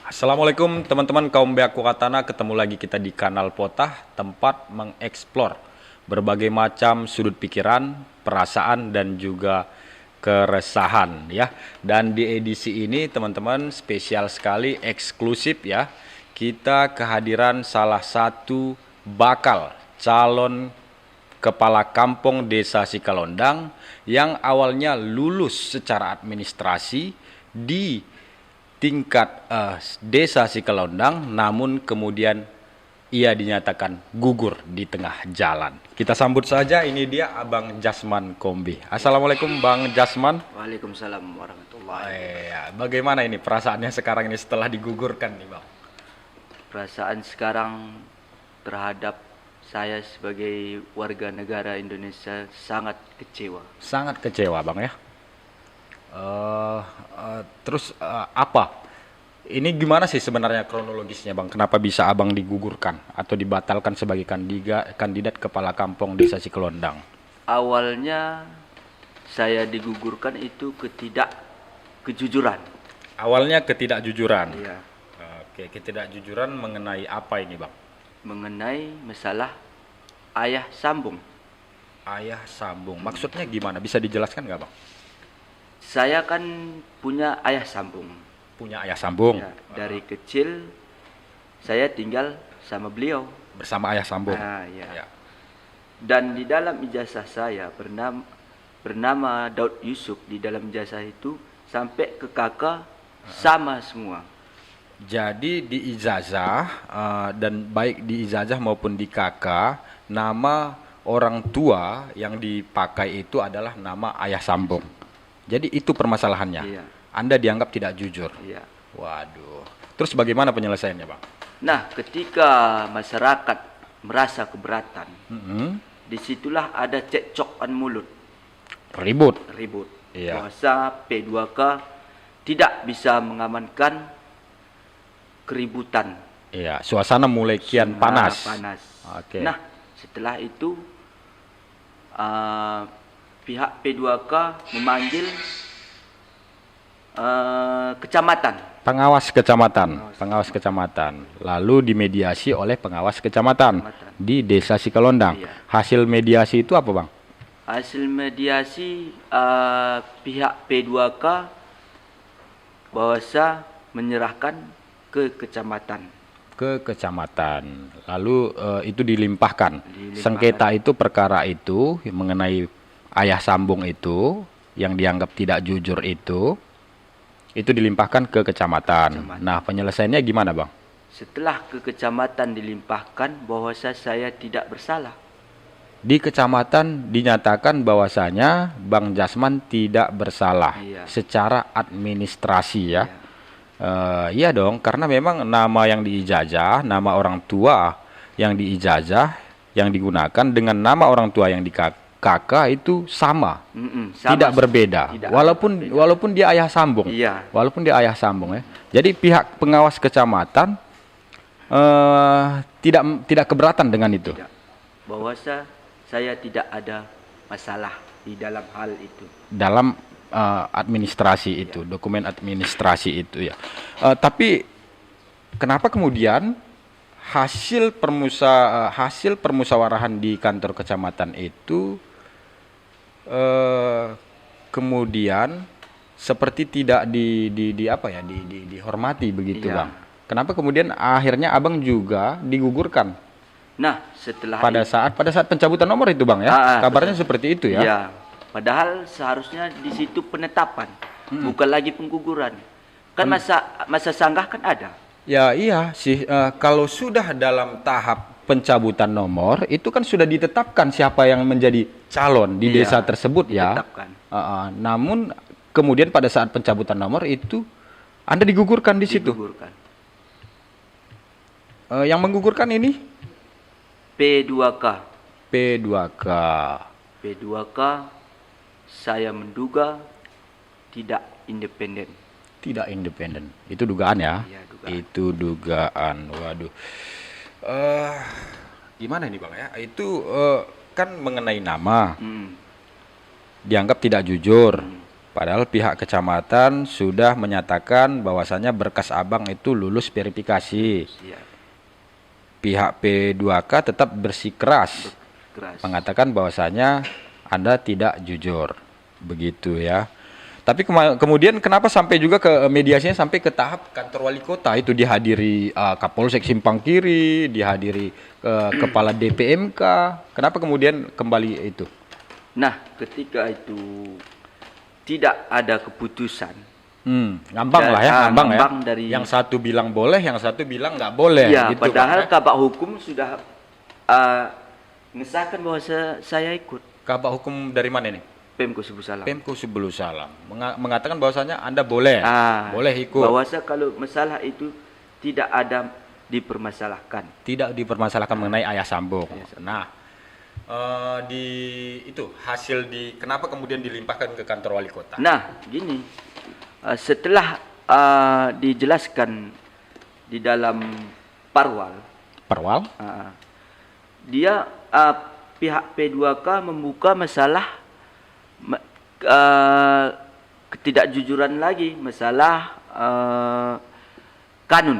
Assalamualaikum teman-teman kaum Beaku Katana, ketemu lagi kita di kanal Potah, tempat mengeksplor berbagai macam sudut pikiran, perasaan dan juga keresahan ya. Dan di edisi ini teman-teman spesial sekali, eksklusif ya. Kita kehadiran salah satu bakal calon kepala kampung desa Sikalondang yang awalnya lulus secara administrasi di tingkat desa Sikalondang, namun kemudian ia dinyatakan gugur di tengah jalan. Kita sambut saja, ini dia Abang Jasman Kombi. Assalamualaikum Bang Jasman. Waalaikumsalam warahmatullahi wabarakatuh. Bagaimana ini perasaannya sekarang ini setelah digugurkan nih Bang? Perasaan sekarang terhadap saya sebagai warga negara Indonesia sangat kecewa. Sangat kecewa Bang ya. Terus apa? Ini gimana sih sebenarnya kronologisnya Bang? Kenapa bisa Abang digugurkan atau dibatalkan sebagai kandidat kepala kampung desa Sikalondang? Awalnya saya digugurkan itu ketidakkejujuran. Awalnya ketidakjujuran. Iya, Oke, ketidakjujuran mengenai apa ini Bang? mengenai masalah ayah sambung. Ayah sambung. Maksudnya gimana? Bisa dijelaskan nggak Bang? Saya kan punya ayah sambung. Punya ayah sambung. Ya, dari kecil saya tinggal sama beliau. Bersama ayah sambung. Ya. Dan di dalam ijazah saya bernama Daud Yusuf, di dalam ijazah itu sampai ke kakak sama semua. Jadi di ijazah dan baik di ijazah maupun di KK, nama orang tua yang dipakai itu adalah nama ayah sambung. Jadi itu permasalahannya. Iya. Anda dianggap tidak jujur. Iya. Waduh. Terus bagaimana penyelesaiannya Bang? Nah, ketika masyarakat merasa keberatan, disitulah ada cekcokan mulut, Ribut. ribut. Iya. Bahwa P2K tidak bisa mengamankan keributan. Iya, suasana mulai kian panas. Oke. Nah, setelah itu pihak P2K memanggil kecamatan. Pengawas kecamatan. Lalu dimediasi oleh pengawas kecamatan di desa Sikalondang. Iya. Hasil mediasi itu apa Bang? Hasil mediasi pihak P2K bahwasa menyerahkan ke kecamatan. Ke kecamatan. Lalu itu dilimpahkan. Dilimpahkan. Sengketa itu, perkara itu mengenai ayah sambung itu yang dianggap tidak jujur itu dilimpahkan ke kecamatan. Nah, penyelesaiannya gimana Bang? Setelah ke kecamatan dilimpahkan bahwasa saya tidak bersalah. Di kecamatan dinyatakan bahwasanya Bang Jasman tidak bersalah. Iya. Secara administrasi ya. Iya dong, karena memang nama yang diijazah, nama orang tua yang diijazah yang digunakan dengan nama orang tua yang di KK itu sama, tidak berbeda. Walaupun dia ayah sambung, Iya. walaupun dia ayah sambung ya. Jadi pihak pengawas kecamatan tidak keberatan dengan itu. Tidak. Bahwasa saya tidak ada masalah di dalam hal itu. Dalam administrasi itu, dokumen administrasi itu ya. Tapi kenapa kemudian hasil permusyawaratan di kantor kecamatan itu kemudian seperti tidak dihormati begitu Iya. Bang? Kenapa kemudian akhirnya Abang juga digugurkan Nah, setelah pada saat pencabutan nomor itu Bang ya? Kabarnya seperti itu ya? Iya. Padahal seharusnya di situ penetapan, bukan lagi pengguguran. Kan masa sanggah kan ada. Ya iya sih, kalau sudah dalam tahap pencabutan nomor itu kan sudah ditetapkan siapa yang menjadi calon di desa tersebut ya. Ditetapkan. Namun kemudian pada saat pencabutan nomor itu Anda digugurkan di situ. Digugurkan. Yang menggugurkan ini P2K. P2K. P2K saya menduga tidak independen. Tidak independen. Itu dugaan ya? Iya, dugaan. Itu dugaan. Waduh. Gimana ini Bang ya? Itu kan mengenai nama. Dianggap tidak jujur. Padahal pihak kecamatan sudah menyatakan bahwasannya berkas abang itu lulus verifikasi. Iya, Pihak P2K tetap bersikeras keras. mengatakan bahwasanya Anda tidak jujur. Begitu ya. Tapi kemudian kenapa sampai juga ke mediasinya sampai ke tahap kantor wali kota itu dihadiri Kapolsek Simpang Kiri, dihadiri kepala DPMK. Kenapa kemudian kembali itu? Nah, ketika itu tidak ada keputusan. Ngambang lah ya, ngambang ya. Ngambang dari Yang satu bilang boleh, yang satu bilang nggak boleh. ya, gitu padahal kan, ya. Kabak Hukum sudah mengesahkan bahwa saya ikut. Kabak hukum dari mana ini? Pemko Subuh Salam. Pemko Subuh Salam mengatakan bahwasanya Anda boleh, boleh ikut. Bahwasa kalau masalah itu tidak ada dipermasalahkan. Tidak dipermasalahkan mengenai Ayah Sambo. Nah, di itu hasil di kenapa kemudian dilimpahkan ke kantor wali kota? Nah, gini, setelah dijelaskan di dalam parwal, dia pihak P2K membuka masalah ketidakjujuran lagi, masalah kanun.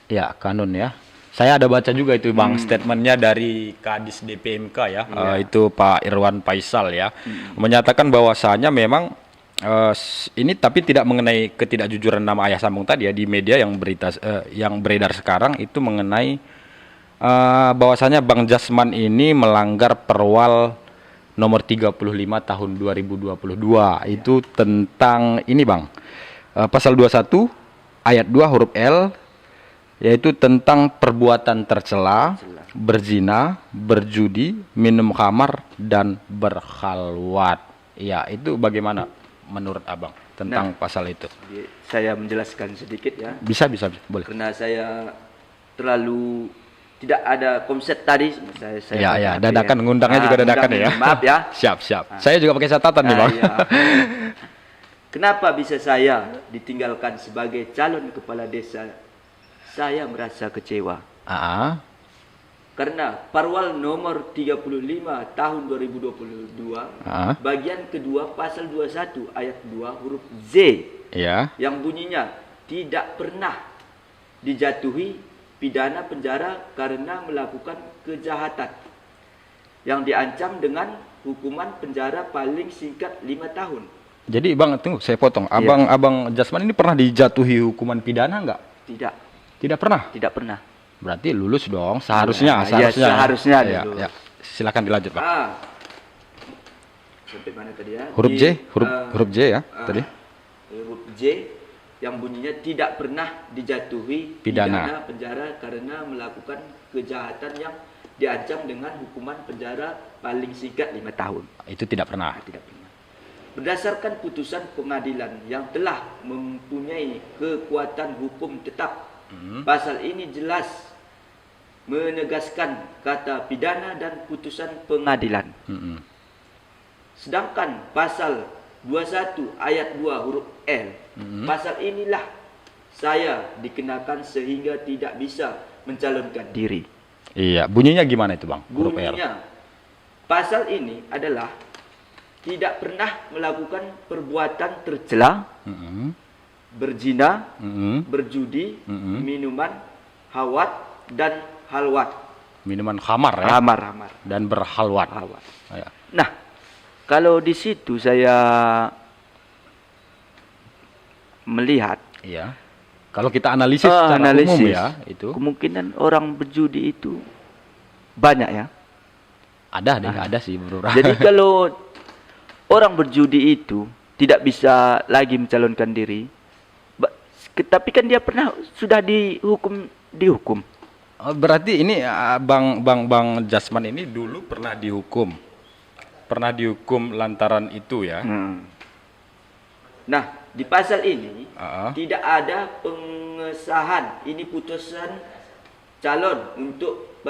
Ya, kanun ya. Saya ada baca juga itu Bang statementnya dari Kadis DPMK ya, itu Pak Irwan Faisal ya, menyatakan bahwasanya memang ini tapi tidak mengenai ketidakjujuran nama Ayah Sambung tadi ya di media yang yang beredar sekarang itu mengenai bahwasanya Bang Jasman ini melanggar Perwal nomor 35 tahun 2022 itu tentang ini Bang, pasal 21 ayat 2 huruf L, yaitu tentang perbuatan tercela, berzina, berjudi, minum khamar, dan berkhalwat. Ya, itu bagaimana menurut Abang tentang pasal itu? Saya menjelaskan sedikit ya. Bisa, boleh. Karena saya terlalu tidak ada konsep tadi. Saya Ya, dadakan ngundangnya juga dadakan ya. Maaf ya. Siap. Saya juga pakai catatan nih Bang. Ya. Kenapa bisa saya ditinggalkan sebagai calon kepala desa? Saya merasa kecewa. Karena Parwal nomor 35 tahun 2022 bagian kedua pasal 21 ayat 2 huruf Z yang bunyinya tidak pernah dijatuhi pidana penjara karena melakukan kejahatan yang diancam dengan hukuman penjara paling singkat 5 tahun. Jadi Bang, tunggu saya potong. Abang Jasman ini pernah dijatuhi hukuman pidana enggak? Tidak pernah? Tidak pernah. Berarti lulus dong, seharusnya. Seharusnya ya. Silakan dilanjut Pak. Sampai mana tadi ya? Huruf J ya tadi. Huruf J yang bunyinya tidak pernah dijatuhi pidana penjara karena melakukan kejahatan yang diancam dengan hukuman penjara paling singkat 5 tahun. Itu tidak pernah. Tidak pernah. Berdasarkan putusan pengadilan yang telah mempunyai kekuatan hukum tetap, pasal ini jelas menegaskan kata pidana dan putusan pengadilan. Sedangkan pasal 21 ayat 2 huruf L, pasal inilah saya dikenakan sehingga tidak bisa mencalonkan diri. Iya, bunyinya gimana itu Bang? Huruf L. Bunyinya, pasal ini adalah tidak pernah melakukan perbuatan tercela, berzina, berjudi, minuman hawat dan halwat. Minuman khamar ya? Khamar. Dan berhalwat. Ya. Nah, kalau di situ saya melihat, kalau kita analisis secara umum ya, itu kemungkinan orang berjudi itu banyak ya. Ada sih beberapa. Jadi kalau orang berjudi itu tidak bisa lagi mencalonkan diri, tapi kan dia sudah dihukum. Berarti ini Bang Jasman ini dulu pernah dihukum lantaran itu ya. Nah, di pasal ini tidak ada pengesahan ini putusan calon untuk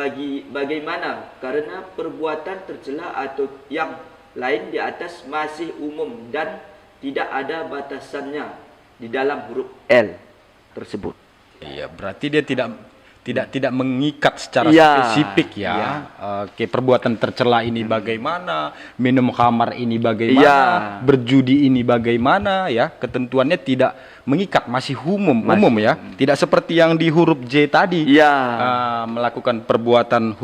bagaimana karena perbuatan tercela atau yang lain di atas masih umum dan tidak ada batasannya di dalam huruf L tersebut. Iya, berarti dia tidak mengikat secara Ya, spesifik ya. ya. Oke, perbuatan tercela ini bagaimana, minum khamar ini bagaimana, Ya. berjudi ini bagaimana ya. Ketentuannya tidak mengikat, masih umum ya. Tidak seperti yang di huruf J tadi. Ya. Melakukan perbuatan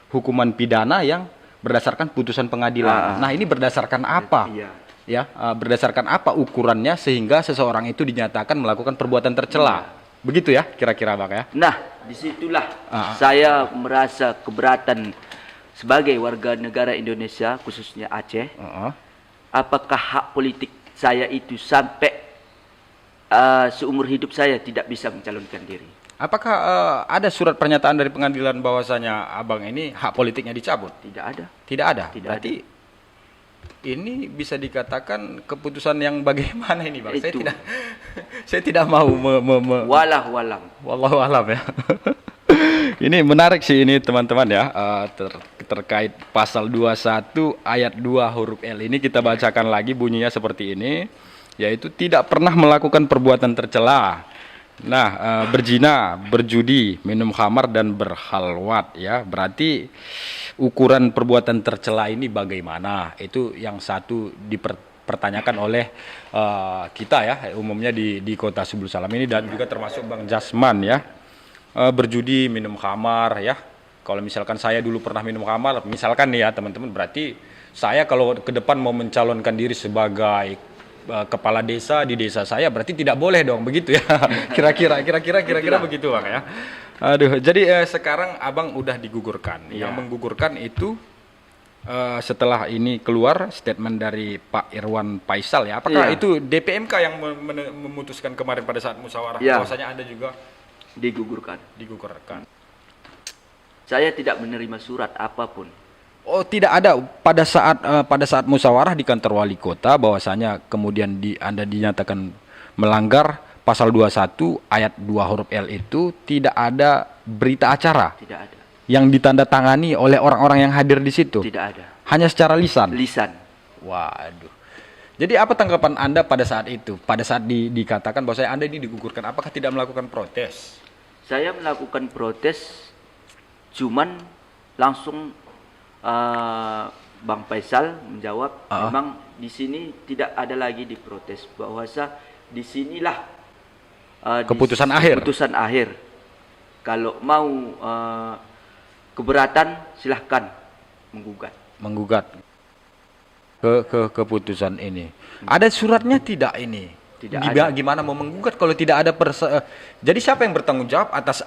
hukuman pidana yang berdasarkan putusan pengadilan. Nah, ini berdasarkan apa? Ya, berdasarkan apa ukurannya sehingga seseorang itu dinyatakan melakukan perbuatan tercela? Begitu ya, kira-kira Bang ya. Nah, disitulah saya merasa keberatan sebagai warga negara Indonesia, khususnya Aceh. Apakah hak politik saya itu sampai seumur hidup saya tidak bisa mencalonkan diri? Apakah ada surat pernyataan dari pengadilan bahwasanya Abang ini hak politiknya dicabut? Tidak ada. Tidak ada. Tidak Berarti ada. ini bisa dikatakan keputusan yang bagaimana ini, Bang? Itu. Saya tidak mau Wallahu alam ya. Ini menarik sih ini teman-teman ya, terkait pasal 21 ayat 2 huruf L ini kita bacakan lagi, bunyinya seperti ini, yaitu tidak pernah melakukan perbuatan tercela. Nah, berzina, berjudi, minum khamar dan berhalwat ya. Berarti ukuran perbuatan tercela ini bagaimana? Itu yang satu dipertanyakan oleh kita ya, umumnya di Kota Subul Salam ini, dan juga termasuk Bang Jasman ya. Berjudi, minum khamar ya. Kalau misalkan saya dulu pernah minum khamar, misalkan nih ya teman-teman, berarti saya kalau ke depan mau mencalonkan diri sebagai kepala desa di desa saya, berarti tidak boleh dong, begitu ya. Kira-kira begitu Bang ya. Aduh, jadi sekarang Abang udah digugurkan. Ya. Yang menggugurkan itu setelah ini keluar statement dari Pak Irwan Faisal ya. Apakah itu DPMK yang memutuskan kemarin pada saat musyawarah bahwasanya Anda juga digugurkan? Saya tidak menerima surat apapun. Oh, tidak ada pada saat musyawarah di kantor wali kota bahwasanya kemudian Anda dinyatakan melanggar pasal 21 ayat 2 huruf L itu, tidak ada berita acara. Tidak ada. Yang ditandatangani oleh orang-orang yang hadir di situ. Tidak ada. Hanya secara lisan. Waduh. Jadi apa tanggapan Anda pada saat itu? Pada saat dikatakan bahwa Anda ini digugurkan, apakah tidak melakukan protes? Saya melakukan protes, cuman langsung Bang Faisal menjawab, memang di sini tidak ada lagi diprotes, bahwasa disinilah keputusan akhir. Kalau mau keberatan silahkan menggugat ke keputusan ini. Ada suratnya tidak ini? Tidak ada. Gimana mau menggugat kalau tidak ada jadi siapa yang bertanggung jawab atas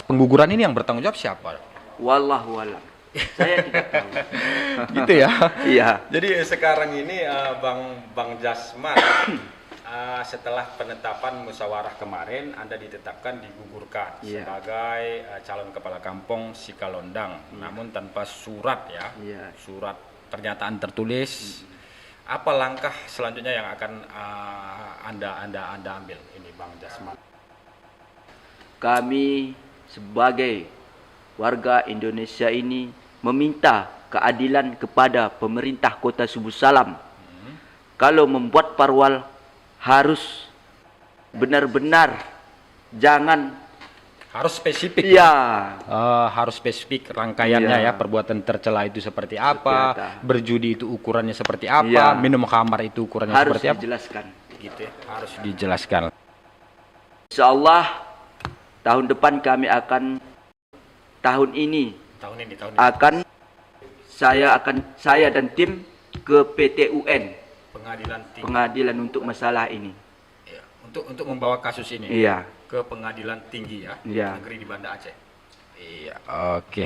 pengguguran ini? Yang bertanggung jawab siapa? Wallahu alam. Saya tidak tahu. Gitu ya. Iya. Jadi sekarang ini Bang Jasman, setelah penetapan musyawarah kemarin, Anda ditetapkan digugurkan sebagai calon kepala kampung Sikalondang, namun tanpa surat ya. Surat pernyataan tertulis. Apa langkah selanjutnya yang akan Anda ambil ini, Bang Jasman? Kami sebagai warga Indonesia ini meminta keadilan kepada pemerintah Kota Subul Salam. Kalau membuat parwal harus benar-benar, jangan harus spesifik. Iya. Harus spesifik rangkaiannya ya, perbuatan tercela itu seperti apa, berjudi itu ukurannya seperti apa, minum khamar itu ukurannya harus seperti apa. Harus dijelaskan. Gitu ya, harus dijelaskan. Insyaallah tahun depan kami akan tahun ini akan saya dan tim ke PT UN, pengadilan untuk masalah ini. Ya, untuk membawa kasus ini ke pengadilan tinggi ya, negeri di Banda Aceh. Iya, oke.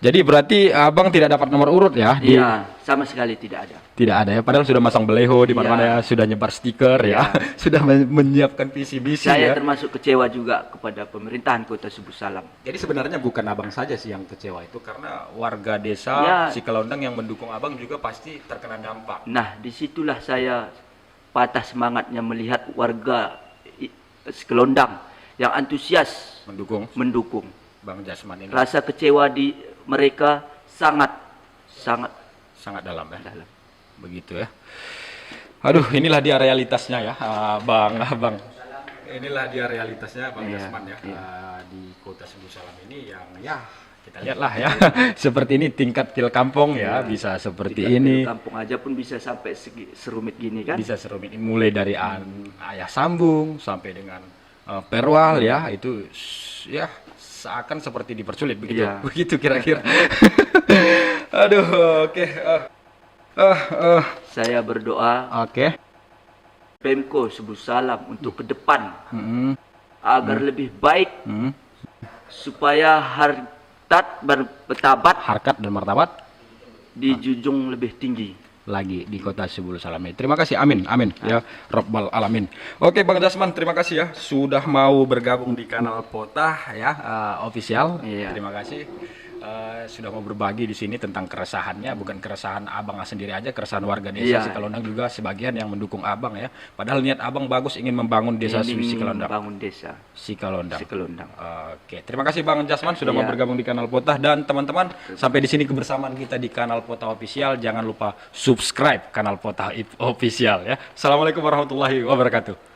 Jadi berarti Abang tidak dapat nomor urut ya? Iya, sama sekali tidak ada. Tidak ada ya, padahal sudah masang baleho di mana-mana ya, sudah nyebar stiker ya, sudah menyiapkan visi misi. Saya termasuk kecewa juga kepada pemerintahan Kota Subul Salam. Jadi sebenarnya bukan Abang saja sih yang kecewa itu, karena warga desa Sikalondang yang mendukung Abang juga pasti terkena dampak. Nah, disitulah saya patah semangatnya melihat warga Sikalondang yang antusias mendukung Bang Jasman ini. Rasa kecewa di mereka sangat dalam ya. Begitu ya. Aduh, inilah dia realitasnya ya, Bang. inilah dia realitasnya Bang Jasman ya. Di Kota Sebul Salam ini yang ya kita lihatlah ya. Seperti ini tingkat til kampung ya, bisa seperti tingkat ini. Kampung aja pun bisa sampai serumit gini kan? Bisa serumit ini, mulai dari ayah sambung sampai dengan perwal ya, itu ya seakan seperti dipersulit begitu. Begitu kira-kira. Aduh, oke. Saya berdoa. Pemko Sebul Salam untuk ke depan agar lebih baik supaya harkat dan martabat dijunjung lebih tinggi lagi di Kota Sebul Salam ini. Terima kasih, amin, amin ya Rabbal Alamin. Oke Bang Jasman, terima kasih ya sudah mau bergabung di kanal Potah ya official. Terima kasih. Sudah mau berbagi di sini tentang keresahannya, bukan keresahan abang sendiri aja, keresahan warga desa Sikalondang juga sebagian yang mendukung abang ya. Padahal niat abang bagus, ingin membangun desa Sikalondang. Membangun desa Sikalondang. Oke, terima kasih Bang Jasman sudah mau bergabung di kanal Potah, dan teman-teman sampai di sini kebersamaan kita di kanal Potah Official. Jangan lupa subscribe kanal Potah Official ya. Assalamualaikum warahmatullahi wabarakatuh.